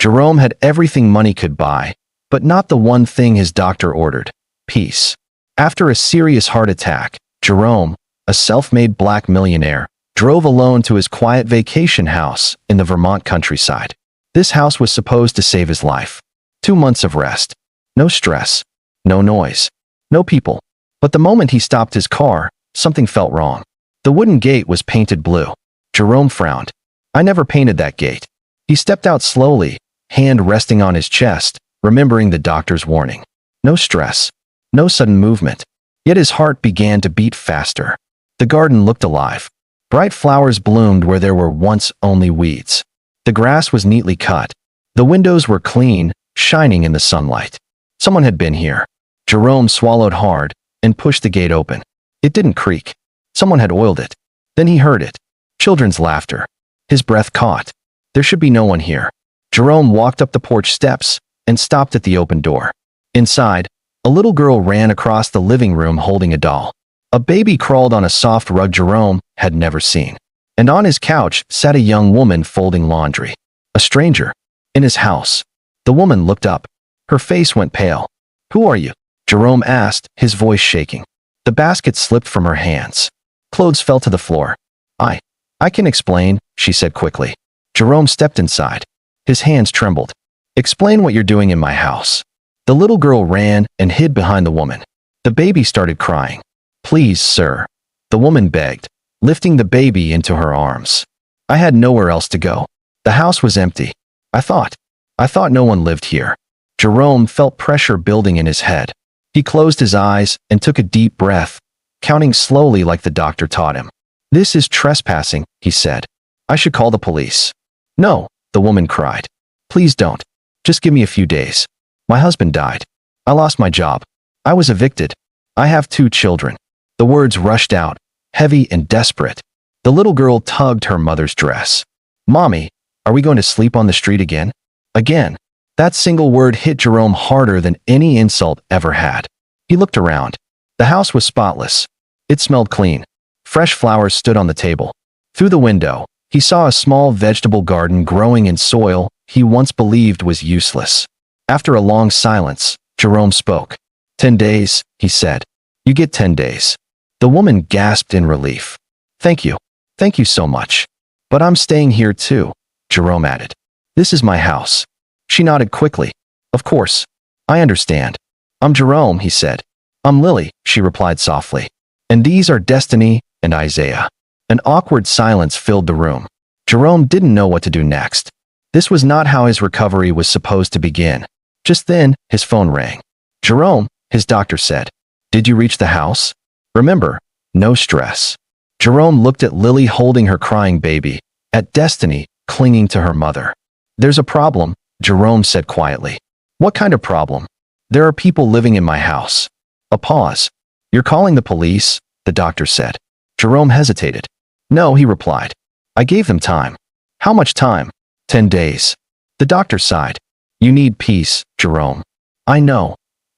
Jerome had everything money could buy, but not the one thing his doctor ordered: peace. After a serious heart attack, Jerome, a self-made black millionaire, drove alone to his quiet vacation house in the Vermont countryside. This house was supposed to save his life. 2 months of rest. No stress. No noise. No people. But the moment he stopped his car, something felt wrong. The wooden gate was painted blue. Jerome frowned. "I never painted that gate." He stepped out slowly, hand resting on his chest, remembering the doctor's warning. No stress. No sudden movement. Yet his heart began to beat faster. The garden looked alive. Bright flowers bloomed where there were once only weeds. The grass was neatly cut. The windows were clean, shining in the sunlight. Someone had been here. Jerome swallowed hard and pushed the gate open. It didn't creak. Someone had oiled it. Then he heard it. Children's laughter. His breath caught. There should be no one here. Jerome walked up the porch steps and stopped at the open door. Inside, a little girl ran across the living room holding a doll. A baby crawled on a soft rug Jerome had never seen. And on his couch sat a young woman folding laundry. A stranger. In his house. The woman looked up. Her face went pale. "Who are you?" Jerome asked, his voice shaking. The basket slipped from her hands. Clothes fell to the floor. I can explain," she said quickly. Jerome stepped inside. His hands trembled. "Explain what you're doing in my house." The little girl ran and hid behind the woman. The baby started crying. "Please, sir," the woman begged, lifting the baby into her arms. "I had nowhere else to go. The house was empty. I thought no one lived here." Jerome felt pressure building in his head. He closed his eyes and took a deep breath, counting slowly like the doctor taught him. "This is trespassing," he said. "I should call the police." "No," the woman cried. "Please don't. Just give me a few days. My husband died. I lost my job. I was evicted. I have 2 children." The words rushed out, heavy and desperate. The little girl tugged her mother's dress. "Mommy, are we going to sleep on the street again?" Again. That single word hit Jerome harder than any insult ever had. He looked around. The house was spotless. It smelled clean. Fresh flowers stood on the table. Through the window, he saw a small vegetable garden growing in soil he once believed was useless. After a long silence, Jerome spoke. 10 days, he said. "You get 10 days. The woman gasped in relief. "Thank you. Thank you so much. But I'm staying here too," Jerome added. "This is my house." She nodded quickly. "Of course. I understand." "I'm Jerome," he said. "I'm Lily," she replied softly. "And these are Destiny and Isaiah." An awkward silence filled the room. Jerome didn't know what to do next. This was not how his recovery was supposed to begin. Just then, his phone rang. "Jerome," his doctor said. "Did you reach the house? Remember, no stress." Jerome looked at Lily holding her crying baby, at Destiny clinging to her mother. "There's a problem," Jerome said quietly. "What kind of problem?" "There are people living in my house." A pause. "You're calling the police?" the doctor said. Jerome hesitated. "No," he replied. "I gave them time." "How much time?" 10 days. The doctor sighed. "You need peace, Jerome." "I know,"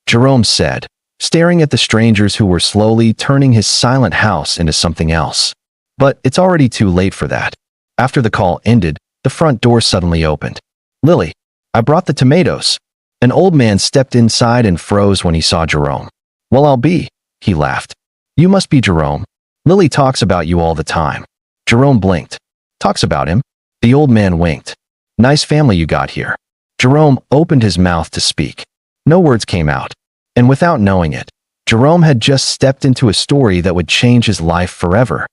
Jerome said, staring at the strangers who were slowly turning his silent house into something else. "But it's already too late for that." After the call ended, the front door suddenly opened. "Lily, I brought the tomatoes." An old man stepped inside and froze when he saw Jerome. "Well, I'll be," he laughed. "You must be Jerome. Lily talks about you all the time." Jerome blinked. "Talks about him?" The old man winked. "Nice family you got here." Jerome opened his mouth to speak. No words came out. And without knowing it, Jerome had just stepped into a story that would change his life forever.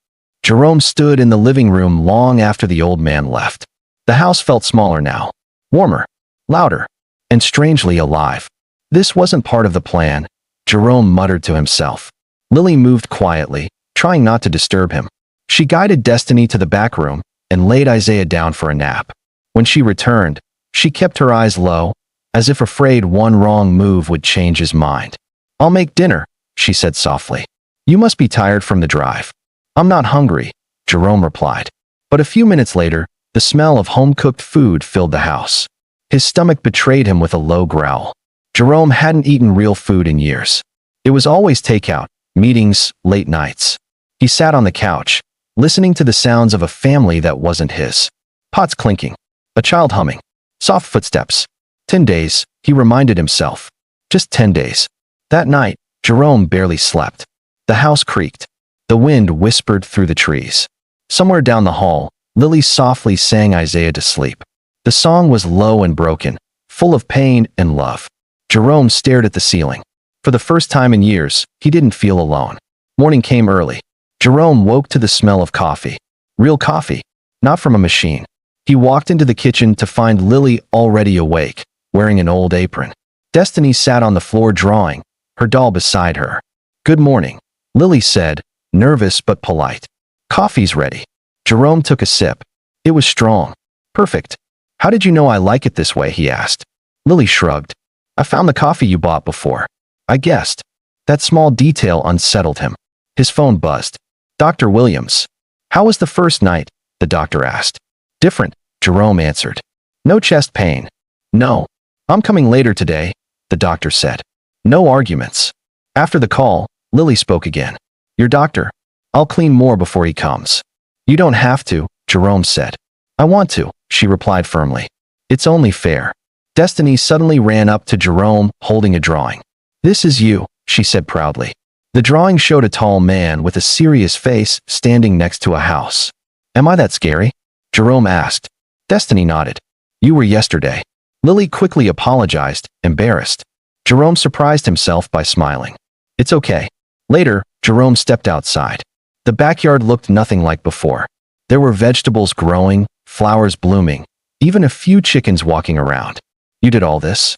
Jerome stood in the living room long after the old man left. The house felt smaller now, warmer, louder, and strangely alive. This wasn't part of the plan, Jerome muttered to himself. Lily moved quietly, trying not to disturb him. She guided Destiny to the back room and laid Isaiah down for a nap. When she returned, she kept her eyes low, as if afraid one wrong move would change his mind. "I'll make dinner," she said softly. "You must be tired from the drive." "I'm not hungry," Jerome replied. But a few minutes later, the smell of home-cooked food filled the house. His stomach betrayed him with a low growl. Jerome hadn't eaten real food in years. It was always takeout, meetings, late nights. He sat on the couch, listening to the sounds of a family that wasn't his. Pots clinking. A child humming. Soft footsteps. 10 days, he reminded himself. Just 10 days. That night, Jerome barely slept. The house creaked. The wind whispered through the trees. Somewhere down the hall, Lily softly sang Isaiah to sleep. The song was low and broken, full of pain and love. Jerome stared at the ceiling. For the first time in years, he didn't feel alone. Morning came early. Jerome woke to the smell of coffee. Real coffee, not from a machine. He walked into the kitchen to find Lily already awake, wearing an old apron. Destiny sat on the floor drawing, her doll beside her. "Good morning," Lily said, nervous but polite. "Coffee's ready." Jerome took a sip. It was strong. "Perfect. How did you know I like it this way?" he asked. Lily shrugged. "I found the coffee you bought before. I guessed." That small detail unsettled him. His phone buzzed. "Dr. Williams." "How was the first night?" the doctor asked. "Different," Jerome answered. "No chest pain." "No. I'm coming later today," the doctor said. No arguments. After the call, Lily spoke again. "Your doctor. I'll clean more before he comes." "You don't have to," Jerome said. "I want to," she replied firmly. "It's only fair." Destiny suddenly ran up to Jerome, holding a drawing. "This is you," she said proudly. The drawing showed a tall man with a serious face standing next to a house. "Am I that scary?" Jerome asked. Destiny nodded. "You were yesterday." Lily quickly apologized, embarrassed. Jerome surprised himself by smiling. "It's okay." Later, Jerome stepped outside. The backyard looked nothing like before. There were vegetables growing, flowers blooming, even a few chickens walking around. "You did all this?"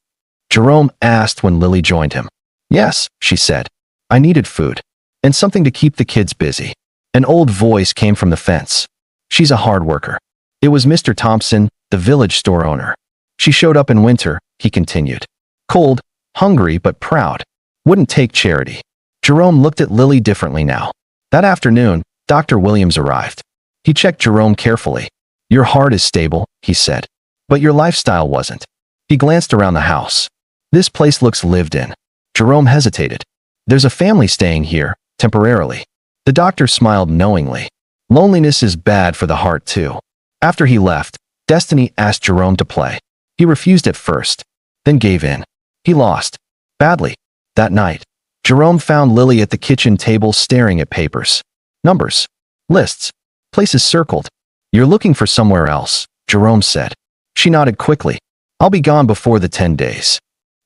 Jerome asked when Lily joined him. "Yes," she said. "I needed food. And something to keep the kids busy." An old voice came from the fence. "She's a hard worker." It was Mr. Thompson, the village store owner. "She showed up in winter," he continued. "Cold, hungry but proud. Wouldn't take charity." Jerome looked at Lily differently now. That afternoon, Dr. Williams arrived. He checked Jerome carefully. "Your heart is stable," he said. "But your lifestyle wasn't." He glanced around the house. "This place looks lived in." Jerome hesitated. "There's a family staying here, temporarily." The doctor smiled knowingly. "Loneliness is bad for the heart too." After he left, Destiny asked Jerome to play. He refused at first, then gave in. He lost. Badly. That night, Jerome found Lily at the kitchen table staring at papers. Numbers. Lists. Places circled. "You're looking for somewhere else," Jerome said. She nodded quickly. "I'll be gone before the 10 days."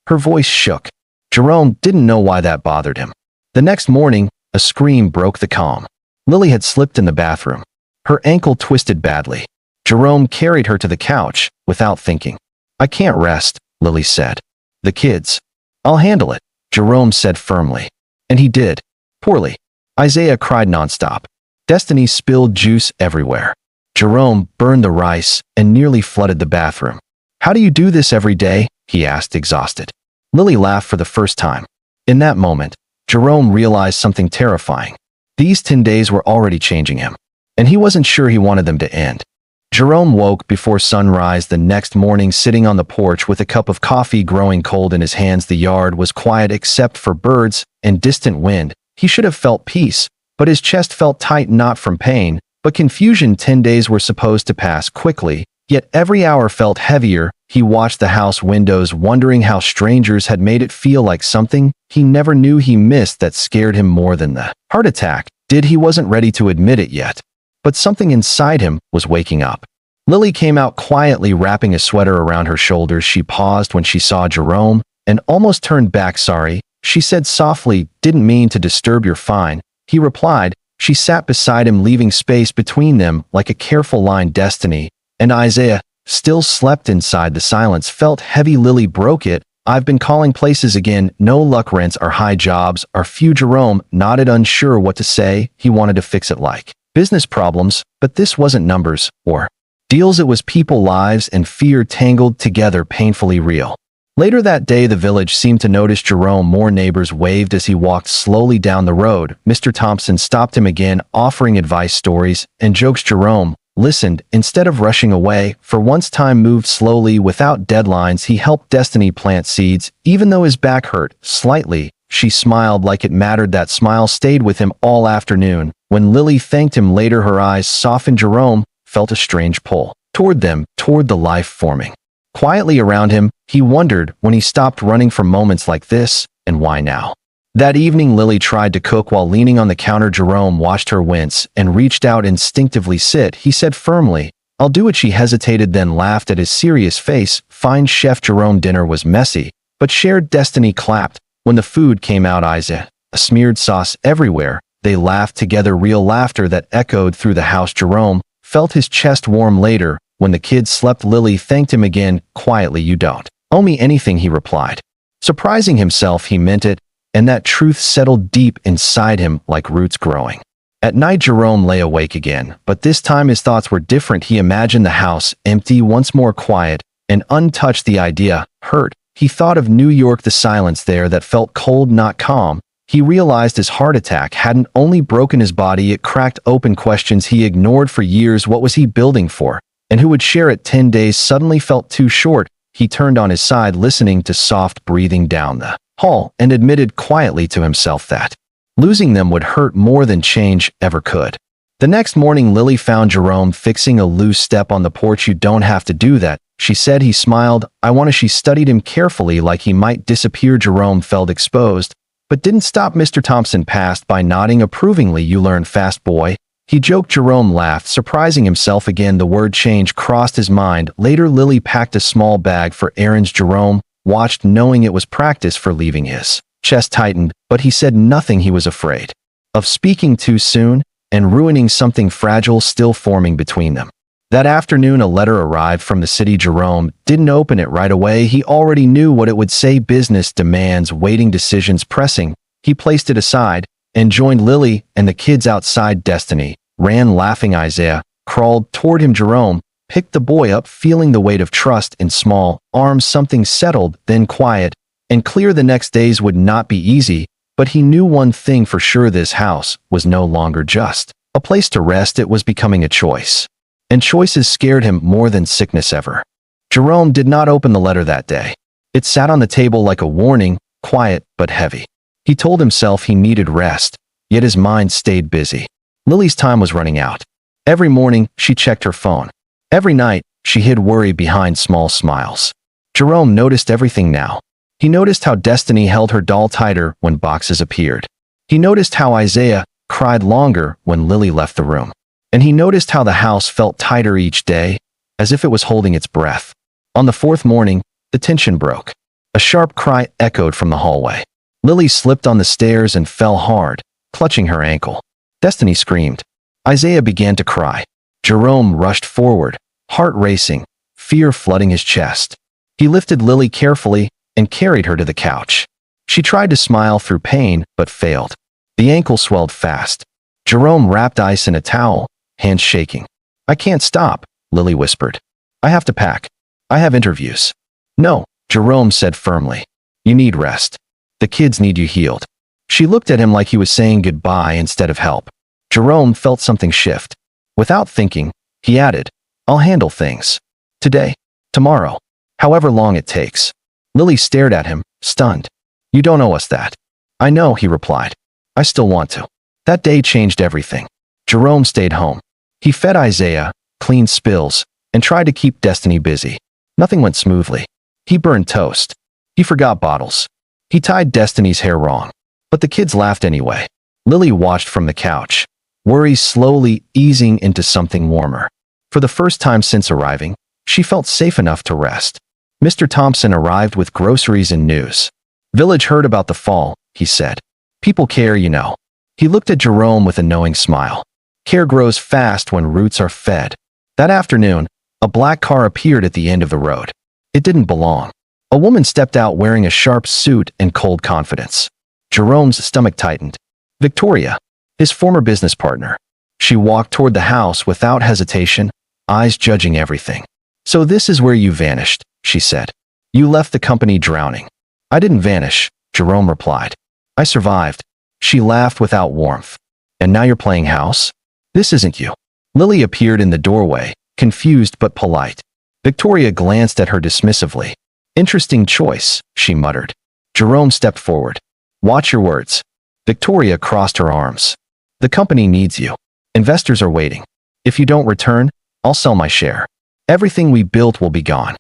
Her voice shook. Jerome didn't know why that bothered him. The next morning, a scream broke the calm. Lily had slipped in the bathroom. Her ankle twisted badly. Jerome carried her to the couch, without thinking. "I can't rest," Lily said. "The kids." "I'll handle it," Jerome said firmly. And he did. Poorly. Isaiah cried nonstop. Destiny spilled juice everywhere. Jerome burned the rice and nearly flooded the bathroom. "How do you do this every day?" he asked, exhausted. Lily laughed for the first time. In that moment, Jerome realized something terrifying. These 10 days were already changing him, and he wasn't sure he wanted them to end. Jerome woke before sunrise the next morning, sitting on the porch with a cup of coffee growing cold in his hands. The yard was quiet except for birds and distant wind. He should have felt peace, but his chest felt tight, not from pain, but confusion. 10 days were supposed to pass quickly, yet every hour felt heavier. He watched the house windows, wondering how strangers had made it feel like something he never knew he missed that scared him more than the heart attack. He wasn't ready to admit it yet. But something inside him was waking up. Lily came out quietly, wrapping a sweater around her shoulders. She paused when she saw Jerome and almost turned back. "Sorry," she said softly. "Didn't mean to disturb. You're fine," he replied. She sat beside him, leaving space between them like a careful line. Destiny and Isaiah still slept inside. The silence felt heavy. Lily broke it. "I've been calling places again. No luck. Rents are high, jobs are few." Jerome nodded, unsure what to say. He wanted to fix it like business problems, but this wasn't numbers or deals. It was people, lives, and fear tangled together, painfully real. Later that day, the village seemed to notice Jerome more. Neighbors waved as he walked slowly down the road. Mr. Thompson stopped him again, offering advice, stories, and jokes. Jerome listened instead of rushing away. For once, time moved slowly, without deadlines. He helped Destiny plant seeds, even though his back hurt slightly. She smiled like it mattered. That smile stayed with him all afternoon. When Lily thanked him later, her eyes softened. Jerome felt a strange pull toward them, toward the life forming Quietly around him, he wondered when he stopped running from moments like this, and why now. That evening, Lily tried to cook while leaning on the counter. Jerome watched her wince and reached out instinctively. Sit, he said firmly. I'll do it. She hesitated, then laughed at his serious face. Fine, Chef Jerome. Dinner was messy, but shared. Destiny clapped when the food came out. Isaiah, smeared sauce everywhere. They laughed together, real laughter that echoed through the house. Jerome felt his chest warm. Later, when the kids slept, Lily thanked him again, quietly. You don't owe me anything, he replied. Surprising himself, he meant it, and that truth settled deep inside him like roots growing. At night, Jerome lay awake again, but this time his thoughts were different. He imagined the house empty, once more quiet and untouched. The idea hurt. He thought of New York, the silence there that felt cold, not calm. He realized his heart attack hadn't only broken his body, it cracked open questions he ignored for years. What was he building for? And who would share it? 10 days suddenly felt too short. He turned on his side, listening to soft breathing down the hall, and admitted quietly to himself that losing them would hurt more than change ever could. The next morning, Lily found Jerome fixing a loose step on the porch. You don't have to do that, she said. He smiled. I want to. She studied him carefully, like he might disappear. Jerome felt exposed, but didn't stop. Mr. Thompson passed by, nodding approvingly. You learn fast, boy, he joked. Jerome laughed, surprising himself again. The word change crossed his mind. Later, Lily packed a small bag for errands. Jerome watched, knowing it was practice for leaving. His chest tightened, but he said nothing. He was afraid of speaking too soon and ruining something fragile still forming between them. That afternoon, a letter arrived from the city. Jerome didn't open it right away. He already knew what it would say. Business demands waiting, decisions pressing. He placed it aside and joined Lily and the kids outside. Destiny ran laughing. Isaiah crawled toward him. Jerome picked the boy up, feeling the weight of trust in small arms. Something settled, then quiet and clear. The next days would not be easy, but he knew one thing for sure: this house was no longer just a place to rest. It was becoming a choice. And choices scared him more than sickness ever. Jerome did not open the letter that day. It sat on the table like a warning, quiet but heavy. He told himself he needed rest, yet his mind stayed busy. Lily's time was running out. Every morning, she checked her phone. Every night, she hid worry behind small smiles. Jerome noticed everything now. He noticed how Destiny held her doll tighter when boxes appeared. He noticed how Isaiah cried longer when Lily left the room. And he noticed how the house felt tighter each day, as if it was holding its breath. On the fourth morning, the tension broke. A sharp cry echoed from the hallway. Lily slipped on the stairs and fell hard, clutching her ankle. Destiny screamed. Isaiah began to cry. Jerome rushed forward, heart racing, fear flooding his chest. He lifted Lily carefully and carried her to the couch. She tried to smile through pain, but failed. The ankle swelled fast. Jerome wrapped ice in a towel, hands shaking. I can't stop, Lily whispered. I have to pack. I have interviews. No, Jerome said firmly. You need rest. The kids need you healed. She looked at him like he was saying goodbye instead of help. Jerome felt something shift. Without thinking, he added, I'll handle things. Today, tomorrow, however long it takes. Lily stared at him, stunned. You don't owe us that. I know, he replied. I still want to. That day changed everything. Jerome stayed home. He fed Isaiah, cleaned spills, and tried to keep Destiny busy. Nothing went smoothly. He burned toast. He forgot bottles. He tied Destiny's hair wrong. But the kids laughed anyway. Lily watched from the couch, worry slowly easing into something warmer. For the first time since arriving, she felt safe enough to rest. Mr. Thompson arrived with groceries and news. Village heard about the fall, he said. People care, you know. He looked at Jerome with a knowing smile. Care grows fast when roots are fed. That afternoon, a black car appeared at the end of the road. It didn't belong. A woman stepped out wearing a sharp suit and cold confidence. Jerome's stomach tightened. Victoria, his former business partner. She walked toward the house without hesitation, eyes judging everything. So this is where you vanished, she said. You left the company drowning. I didn't vanish, Jerome replied. I survived. She laughed without warmth. And now you're playing house? This isn't you. Lily appeared in the doorway, confused but polite. Victoria glanced at her dismissively. Interesting choice, she muttered. Jerome stepped forward. Watch your words. Victoria crossed her arms. The company needs you. Investors are waiting. If you don't return, I'll sell my share. Everything we built will be gone.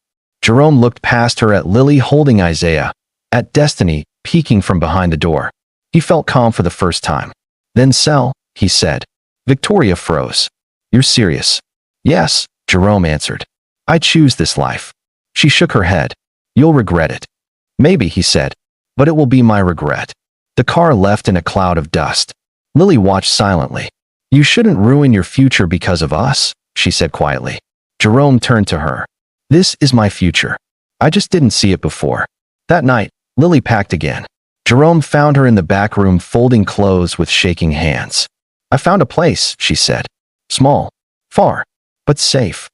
Jerome looked past her at Lily holding Isaiah, at Destiny peeking from behind the door. He felt calm for the first time. Then sell, he said. Victoria froze. You're serious? Yes, Jerome answered. I choose this life. She shook her head. You'll regret it. Maybe, he said, but it will be my regret. The car left in a cloud of dust. Lily watched silently. You shouldn't ruin your future because of us, she said quietly. Jerome turned to her. This is my future. I just didn't see it before. That night, Lily packed again. Jerome found her in the back room folding clothes with shaking hands. I found a place, she said. Small, far, but safe.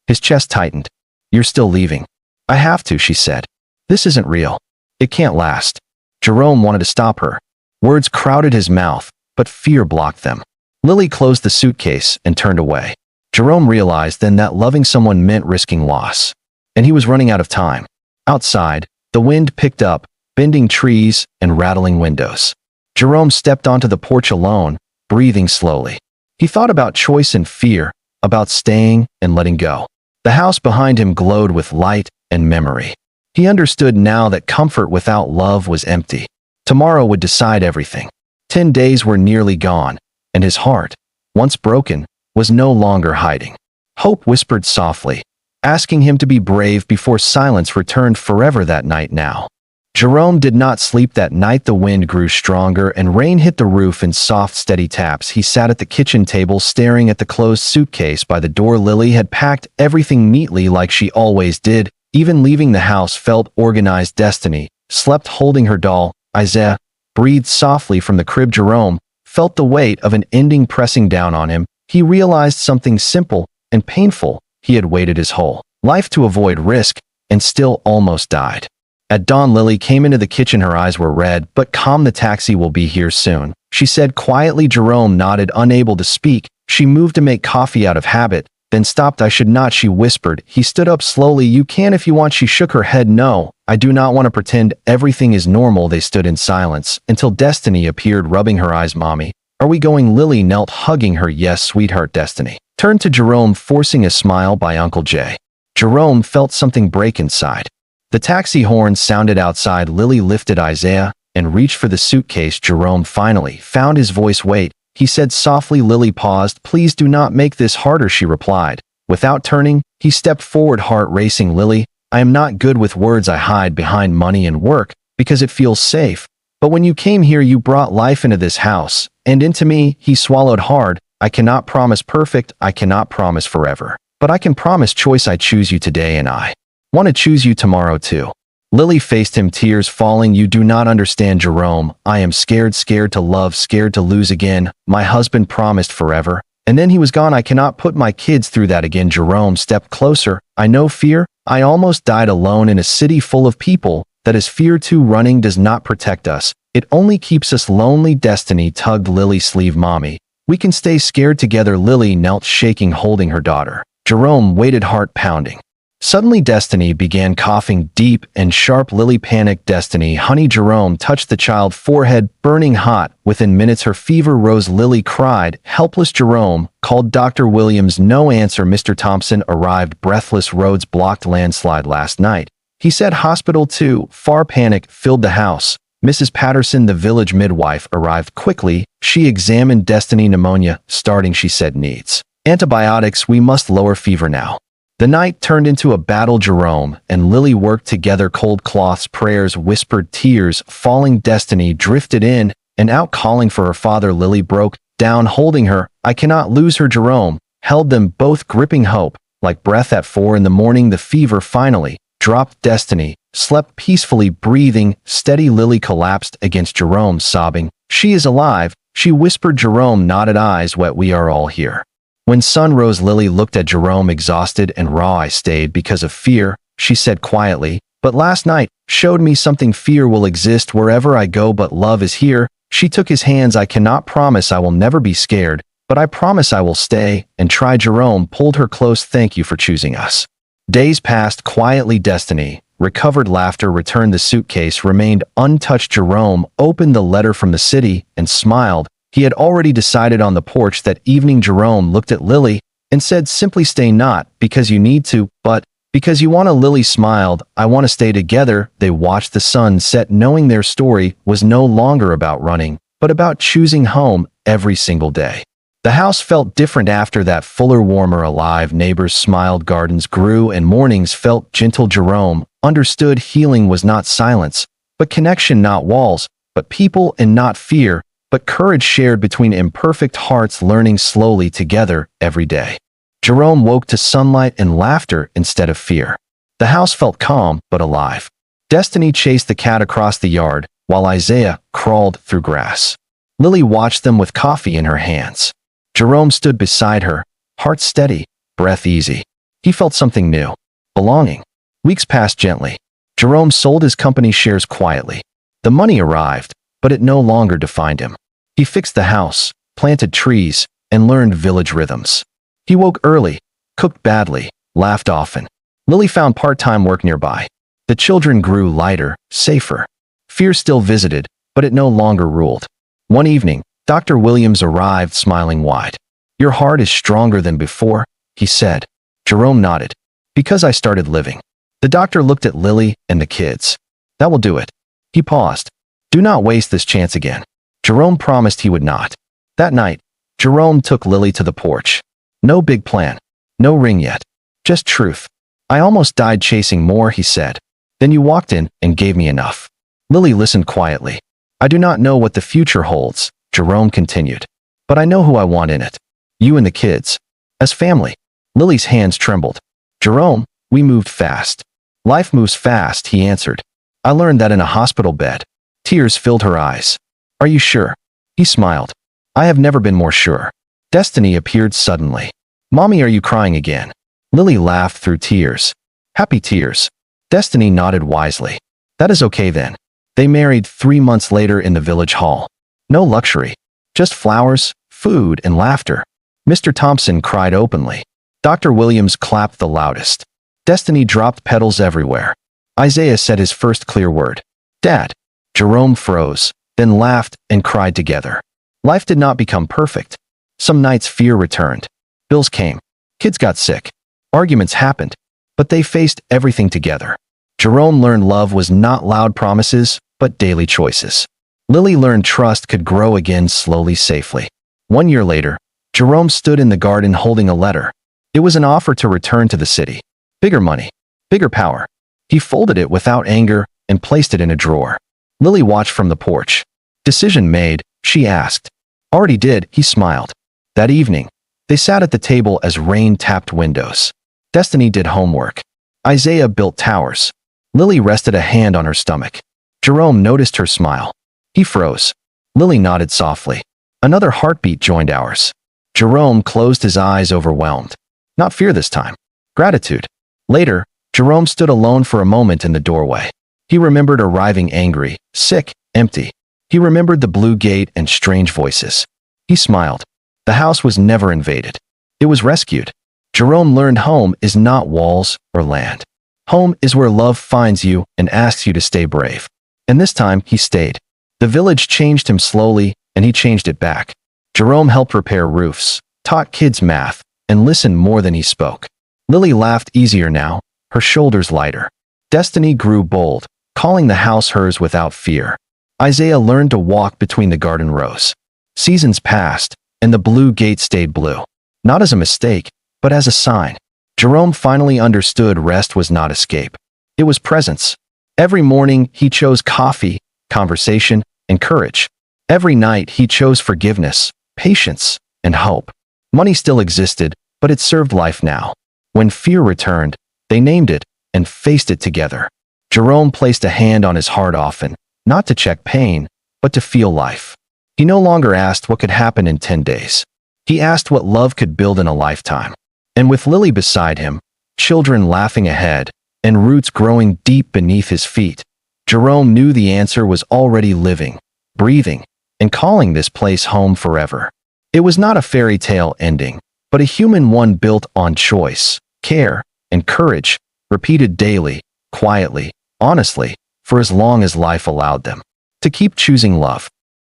His chest tightened. You're still leaving. I have to, she said. This isn't real. It can't last. Jerome wanted to stop her. Words crowded his mouth, but fear blocked them. Lily closed the suitcase and turned away. Jerome realized then that loving someone meant risking loss. And he was running out of time. Outside, the wind picked up, bending trees and rattling windows. Jerome stepped onto the porch alone, breathing slowly. He thought about choice and fear, about staying and letting go. The house behind him glowed with light and memory. He understood now that comfort without love was empty. Tomorrow would decide everything. 10 days were nearly gone, and his heart, once broken, was no longer hiding. Hope whispered softly, asking him to be brave before silence returned forever that night now. Jerome did not sleep that night. The wind grew stronger and rain hit the roof in soft, steady taps. He sat at the kitchen table staring at the closed suitcase by the door. Lily had packed everything neatly like she always did. Even leaving the house felt organized. Destiny slept holding her doll. Isaiah breathed softly from the crib. Jerome felt the weight of an ending pressing down on him. He realized something simple and painful. He had waited his whole life to avoid risk and still almost died. At dawn, Lily came into the kitchen. Her eyes were red, but calm. The taxi will be here soon, she said quietly. Jerome nodded, unable to speak. She moved to make coffee out of habit, then stopped. I should not, she whispered. He stood up slowly. You can if you want. She shook her head. No, I do not want to pretend everything is normal. They stood in silence until Destiny appeared, rubbing her eyes. Mommy, are we going? Lily knelt, hugging her. Yes, sweetheart. Destiny turned to Jerome, forcing a smile. By Uncle Jay. Jerome felt something break inside. The taxi horn sounded outside. Lily lifted Isaiah and reached for the suitcase. Jerome finally found his voice. Wait, he said softly. Lily paused. Please do not make this harder, she replied. Without turning, he stepped forward, heart racing. Lily, I am not good with words. I hide behind money and work because it feels safe. But when you came here, you brought life into this house and into me. He swallowed hard. I cannot promise perfect. I cannot promise forever. But I can promise choice. I choose you today and I want to choose you tomorrow too. Lily faced him, tears falling. You do not understand, Jerome. I am scared, scared to love, scared to lose again. My husband promised forever, and then he was gone. I cannot put my kids through that again. Jerome stepped closer. I know fear. I almost died alone in a city full of people. That is fear too. Running does not protect us. It only keeps us lonely. Destiny tugged Lily's sleeve. Mommy, we can stay scared together. Lily knelt, shaking, holding her daughter. Jerome waited, heart pounding. Suddenly, Destiny began coughing deep and sharp. Lily panicked. Destiny, honey. Jerome touched the child's forehead, burning hot. Within minutes, her fever rose. Lily cried, helpless. Jerome called Dr. Williams. No answer. Mr. Thompson arrived, breathless. Roads blocked. Landslide last night, he said. Hospital too far. Panic filled the house. Mrs. Patterson, the village midwife, arrived quickly. She examined Destiny. Pneumonia starting, she said. Needs antibiotics. We must lower fever now. The night turned into a battle. Jerome and Lily worked together. Cold cloths, prayers, whispered, tears falling. Destiny drifted in and out, calling for her father. Lily broke down, holding her. I cannot lose her. Jerome held them both, gripping hope like breath. At 4 in the morning, the fever finally dropped. Destiny slept peacefully, breathing steady. Lily collapsed against Jerome, sobbing. She is alive, she whispered. Jerome nodded, eyes wet. We are all here. When sun rose, Lily looked at Jerome, exhausted and raw. I stayed because of fear, she said quietly, but last night showed me something. Fear will exist wherever I go, but love is here. She took his hands. I cannot promise I will never be scared, but I promise I will stay and try. Jerome pulled her close. Thank you for choosing us. Days passed quietly. Destiny recovered, laughter returned. The suitcase remained untouched. Jerome opened the letter from the city and smiled. He had already decided on the porch that evening. Jerome looked at Lily and said simply, stay not because you need to, but Because you want to, Lily smiled. I want to stay together. They watched the sun set, knowing their story was no longer about running, but about choosing home every single day. The house felt different after that, fuller, warmer, alive. Neighbors smiled, gardens grew, and mornings felt gentle. Jerome understood healing was not silence, but connection, not walls, but people, and not fear, but courage shared between imperfect hearts, learning slowly together every day. Jerome woke to sunlight and laughter instead of fear. The house felt calm but alive. Destiny chased the cat across the yard, while Isaiah crawled through grass. Lily watched them with coffee in her hands. Jerome stood beside her, heart steady, breath easy. He felt something new. Belonging. Weeks passed gently. Jerome sold his company shares quietly. The money arrived, but it no longer defined him. He fixed the house, planted trees, and learned village rhythms. He woke early, cooked badly, laughed often. Lily found part-time work nearby. The children grew lighter, safer. Fear still visited, but it no longer ruled. One evening, Dr. Williams arrived, smiling wide. "Your heart is stronger than before," he said. Jerome nodded. "Because I started living." The doctor looked at Lily and the kids. "That will do it." He paused. "Do not waste this chance again." Jerome promised he would not. That night, Jerome took Lily to the porch. No big plan. No ring yet. Just truth. "I almost died chasing more," he said. "Then you walked in and gave me enough." Lily listened quietly. "I do not know what the future holds," Jerome continued. "But I know who I want in it. You and the kids. As family." Lily's hands trembled. "Jerome, we moved fast." "Life moves fast," he answered. "I learned that in a hospital bed." Tears filled her eyes. "Are you sure?" He smiled. "I have never been more sure." Destiny appeared suddenly. "Mommy, are you crying again?" Lily laughed through tears. Happy tears. Destiny nodded wisely. "That is okay then." They married 3 months later in the village hall. No luxury. Just flowers, food, and laughter. Mr. Thompson cried openly. Dr. Williams clapped the loudest. Destiny dropped petals everywhere. Isaiah said his first clear word. "Dad." Jerome froze, then laughed and cried together. Life did not become perfect. Some nights fear returned. Bills came. Kids got sick. Arguments happened. But they faced everything together. Jerome learned love was not loud promises, but daily choices. Lily learned trust could grow again slowly, safely. 1 year later, Jerome stood in the garden holding a letter. It was an offer to return to the city. Bigger money. Bigger power. He folded it without anger and placed it in a drawer. Lily watched from the porch. "Decision made?" she asked. "Already did," he smiled. That evening, they sat at the table as rain tapped windows. Destiny did homework. Isaiah built towers. Lily rested a hand on her stomach. Jerome noticed her smile. He froze. Lily nodded softly. Another heartbeat joined ours. Jerome closed his eyes, overwhelmed. Not fear this time. Gratitude. Later, Jerome stood alone for a moment in the doorway. He remembered arriving angry, sick, empty. He remembered the blue gate and strange voices. He smiled. The house was never invaded. It was rescued. Jerome learned home is not walls or land. Home is where love finds you and asks you to stay brave. And this time, he stayed. The village changed him slowly, and he changed it back. Jerome helped repair roofs, taught kids math, and listened more than he spoke. Lily laughed easier now, her shoulders lighter. Destiny grew bold, calling the house hers without fear. Isaiah learned to walk between the garden rows. Seasons passed, and the blue gate stayed blue. Not as a mistake, but as a sign. Jerome finally understood rest was not escape. It was presence. Every morning, he chose coffee, conversation, and courage. Every night, he chose forgiveness, patience, and hope. Money still existed, but it served life now. When fear returned, they named it and faced it together. Jerome placed a hand on his heart often, not to check pain, but to feel life. He no longer asked what could happen in 10 days. He asked what love could build in a lifetime. And with Lily beside him, children laughing ahead, and roots growing deep beneath his feet, Jerome knew the answer was already living, breathing, and calling this place home forever. It was not a fairy tale ending, but a human one built on choice, care, and courage, repeated daily, quietly, honestly, for as long as life allowed them. To keep choosing love.